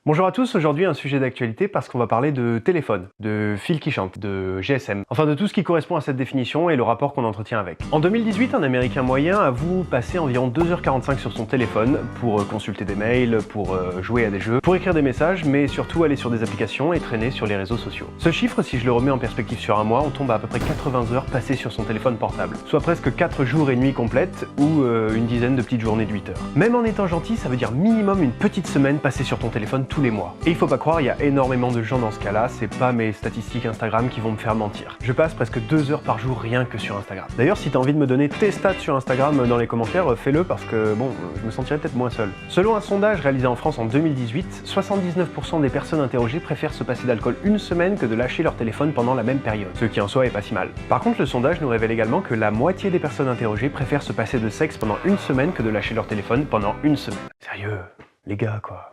Bonjour à tous, aujourd'hui un sujet d'actualité parce qu'on va parler de téléphone, de fil qui chante, de GSM, enfin de tout ce qui correspond à cette définition et le rapport qu'on entretient avec. En 2018, un Américain moyen avoue passer environ 2h45 sur son téléphone pour consulter des mails, pour jouer à des jeux, pour écrire des messages, mais surtout aller sur des applications et traîner sur les réseaux sociaux. Ce chiffre, si je le remets en perspective sur un mois, on tombe à peu près 80 heures passées sur son téléphone portable, soit presque 4 jours et nuits complètes ou une dizaine de petites journées de 8 heures. Même en étant gentil, ça veut dire minimum une petite semaine passée sur ton téléphone tous les mois. Et il faut pas croire, il y a énormément de gens dans ce cas-là, c'est pas mes statistiques Instagram qui vont me faire mentir. Je passe presque 2 heures par jour rien que sur Instagram. D'ailleurs, si t'as envie de me donner tes stats sur Instagram dans les commentaires, fais-le parce que bon, je me sentirais peut-être moins seul. Selon un sondage réalisé en France en 2018, 79% des personnes interrogées préfèrent se passer d'alcool une semaine que de lâcher leur téléphone pendant la même période, ce qui en soi est pas si mal. Par contre, le sondage nous révèle également que la moitié des personnes interrogées préfèrent se passer de sexe pendant une semaine que de lâcher leur téléphone pendant une semaine. Sérieux, les gars quoi.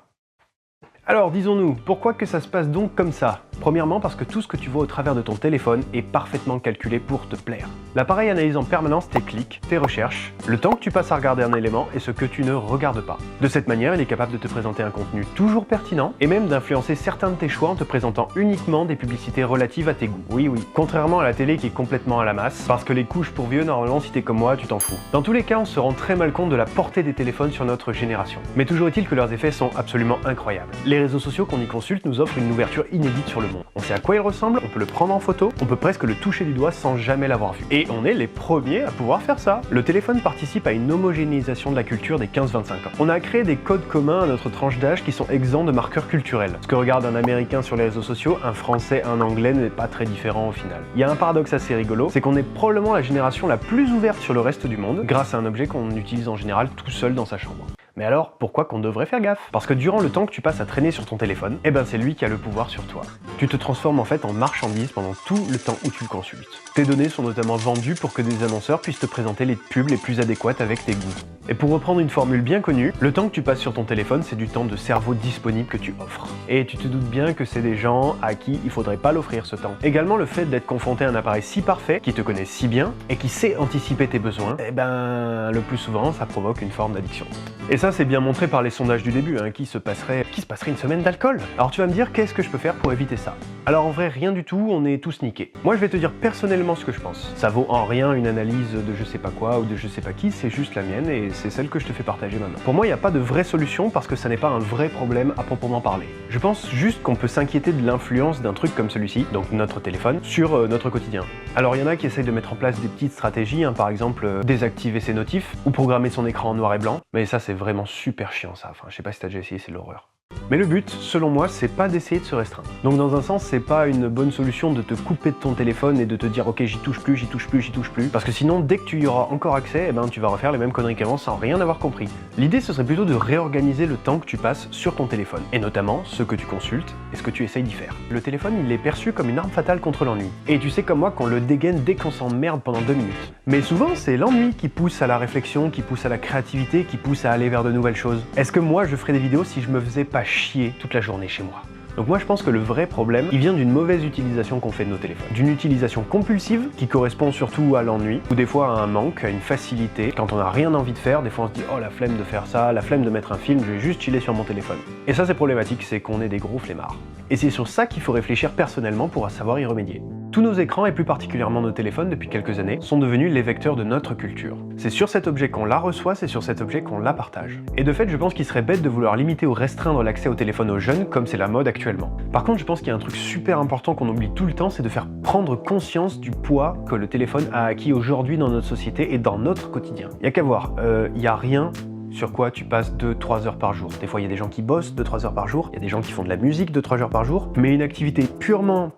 Alors disons-nous, pourquoi que ça se passe donc comme ça? Premièrement parce que tout ce que tu vois au travers de ton téléphone est parfaitement calculé pour te plaire. L'appareil analyse en permanence tes clics, tes recherches, le temps que tu passes à regarder un élément et ce que tu ne regardes pas. De cette manière, il est capable de te présenter un contenu toujours pertinent et même d'influencer certains de tes choix en te présentant uniquement des publicités relatives à tes goûts. Oui, contrairement à la télé qui est complètement à la masse, parce que les couches pour vieux, normalement si t'es comme moi, tu t'en fous. Dans tous les cas, on se rend très mal compte de la portée des téléphones sur notre génération. Mais toujours est-il que leurs effets sont absolument incroyables. Les réseaux sociaux qu'on y consulte nous offrent une ouverture inédite sur le monde. On sait à quoi il ressemble, on peut le prendre en photo, on peut presque le toucher du doigt sans jamais l'avoir vu. Et on est les premiers à pouvoir faire ça. Le téléphone participe à une homogénéisation de la culture des 15-25 ans. On a créé des codes communs à notre tranche d'âge qui sont exempts de marqueurs culturels. Ce que regarde un Américain sur les réseaux sociaux, un Français, un Anglais n'est pas très différent au final. Il y a un paradoxe assez rigolo, c'est qu'on est probablement la génération la plus ouverte sur le reste du monde, grâce à un objet qu'on utilise en général tout seul dans sa chambre. Mais alors, pourquoi qu'on devrait faire gaffe? Parce que durant le temps que tu passes à traîner sur ton téléphone, c'est lui qui a le pouvoir sur toi. Tu te transformes en fait en marchandise pendant tout le temps où tu le consultes. Tes données sont notamment vendues pour que des annonceurs puissent te présenter les pubs les plus adéquates avec tes goûts. Et pour reprendre une formule bien connue, le temps que tu passes sur ton téléphone, c'est du temps de cerveau disponible que tu offres. Et tu te doutes bien que c'est des gens à qui il faudrait pas l'offrir ce temps. Également, le fait d'être confronté à un appareil si parfait, qui te connaît si bien, et qui sait anticiper tes besoins, le plus souvent, ça provoque une forme d'addiction. Et ça, c'est bien montré par les sondages du début, qui se passerait une semaine d'alcool. Alors tu vas me dire, qu'est-ce que je peux faire pour éviter ça? Alors en vrai, rien du tout, on est tous niqués. Moi, je vais te dire personnellement ce que je pense. Ça vaut en rien une analyse de je sais pas quoi ou de je sais pas qui, c'est juste la mienne et c'est celle que je te fais partager maintenant. Pour moi, il n'y a pas de vraie solution parce que ça n'est pas un vrai problème à proprement parler. Je pense juste qu'on peut s'inquiéter de l'influence d'un truc comme celui-ci, donc notre téléphone, sur notre quotidien. Alors il y en a qui essayent de mettre en place des petites stratégies, par exemple désactiver ses notifs ou programmer son écran en noir et blanc, mais ça c'est vraiment super chiant ça, enfin je sais pas si t'as déjà essayé, c'est l'horreur. Mais le but, selon moi, c'est pas d'essayer de se restreindre. Donc dans un sens, c'est pas une bonne solution de te couper de ton téléphone et de te dire ok j'y touche plus, j'y touche plus, j'y touche plus, parce que sinon dès que tu y auras encore accès, tu vas refaire les mêmes conneries qu'avant sans rien avoir compris. L'idée ce serait plutôt de réorganiser le temps que tu passes sur ton téléphone, et notamment ce que tu consultes et ce que tu essayes d'y faire. Le téléphone il est perçu comme une arme fatale contre l'ennui, et tu sais comme moi qu'on le dégaine dès qu'on s'emmerde pendant 2 minutes. Mais souvent c'est l'ennui qui pousse à la réflexion, qui pousse à la créativité, qui pousse à aller vers de nouvelles choses. Est-ce que moi je ferais des vidéos si je me faisais pas chier toute la journée chez moi? Donc moi je pense que le vrai problème, il vient d'une mauvaise utilisation qu'on fait de nos téléphones. D'une utilisation compulsive qui correspond surtout à l'ennui, ou des fois à un manque, à une facilité. Quand on n'a rien envie de faire, des fois on se dit oh la flemme de faire ça, la flemme de mettre un film, je vais juste chiller sur mon téléphone. Et ça c'est problématique, c'est qu'on est des gros flemmards. Et c'est sur ça qu'il faut réfléchir personnellement pour savoir y remédier. Tous nos écrans, et plus particulièrement nos téléphones depuis quelques années, sont devenus les vecteurs de notre culture. C'est sur cet objet qu'on la reçoit, c'est sur cet objet qu'on la partage. Et de fait, je pense qu'il serait bête de vouloir limiter ou restreindre l'accès au téléphone aux jeunes, comme c'est la mode actuellement. Par contre, je pense qu'il y a un truc super important qu'on oublie tout le temps, c'est de faire prendre conscience du poids que le téléphone a acquis aujourd'hui dans notre société et dans notre quotidien. Il y a qu'à voir, il n'y a rien sur quoi tu passes 2-3 heures par jour. Des fois, il y a des gens qui bossent 2-3 heures par jour, il y a des gens qui font de la musique 2-3 heures par jour, mais une activité purement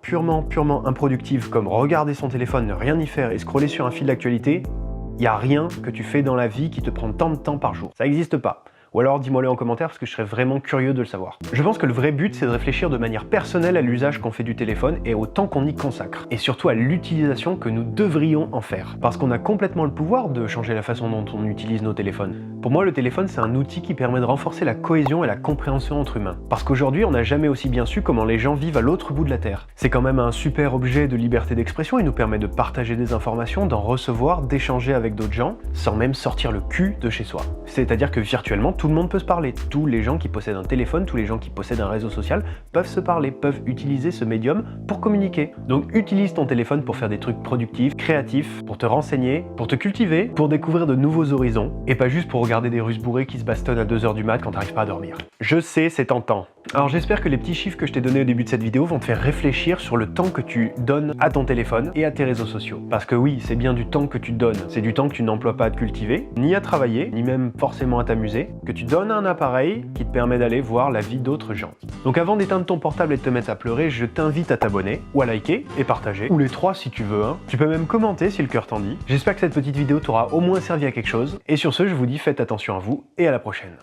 improductive comme regarder son téléphone, ne rien y faire et scroller sur un fil d'actualité, il n'y a rien que tu fais dans la vie qui te prend tant de temps par jour. Ça n'existe pas. Ou alors dis-moi-le en commentaire parce que je serais vraiment curieux de le savoir. Je pense que le vrai but c'est de réfléchir de manière personnelle à l'usage qu'on fait du téléphone et au temps qu'on y consacre. Et surtout à l'utilisation que nous devrions en faire. Parce qu'on a complètement le pouvoir de changer la façon dont on utilise nos téléphones. Pour moi le téléphone c'est un outil qui permet de renforcer la cohésion et la compréhension entre humains. Parce qu'aujourd'hui on n'a jamais aussi bien su comment les gens vivent à l'autre bout de la Terre. C'est quand même un super objet de liberté d'expression, il nous permet de partager des informations, d'en recevoir, d'échanger avec d'autres gens, sans même sortir le cul de chez soi. C'est-à-dire que virtuellement tout tout le monde peut se parler. Tous les gens qui possèdent un téléphone, tous les gens qui possèdent un réseau social peuvent se parler, peuvent utiliser ce médium pour communiquer. Donc utilise ton téléphone pour faire des trucs productifs, créatifs, pour te renseigner, pour te cultiver, pour découvrir de nouveaux horizons, et pas juste pour regarder des Russes bourrés qui se bastonnent à 2h du mat quand t'arrives pas à dormir. Je sais, c'est tentant. Alors j'espère que les petits chiffres que je t'ai donnés au début de cette vidéo vont te faire réfléchir sur le temps que tu donnes à ton téléphone et à tes réseaux sociaux. Parce que oui, c'est bien du temps que tu te donnes, c'est du temps que tu n'emploies pas à te cultiver, ni à travailler, ni même forcément à t'amuser, que tu donnes à un appareil qui te permet d'aller voir la vie d'autres gens. Donc avant d'éteindre ton portable et de te mettre à pleurer, je t'invite à t'abonner, ou à liker et partager, ou les trois si tu veux. Tu peux même commenter si le cœur t'en dit. J'espère que cette petite vidéo t'aura au moins servi à quelque chose, et sur ce, je vous dis faites attention à vous, et à la prochaine.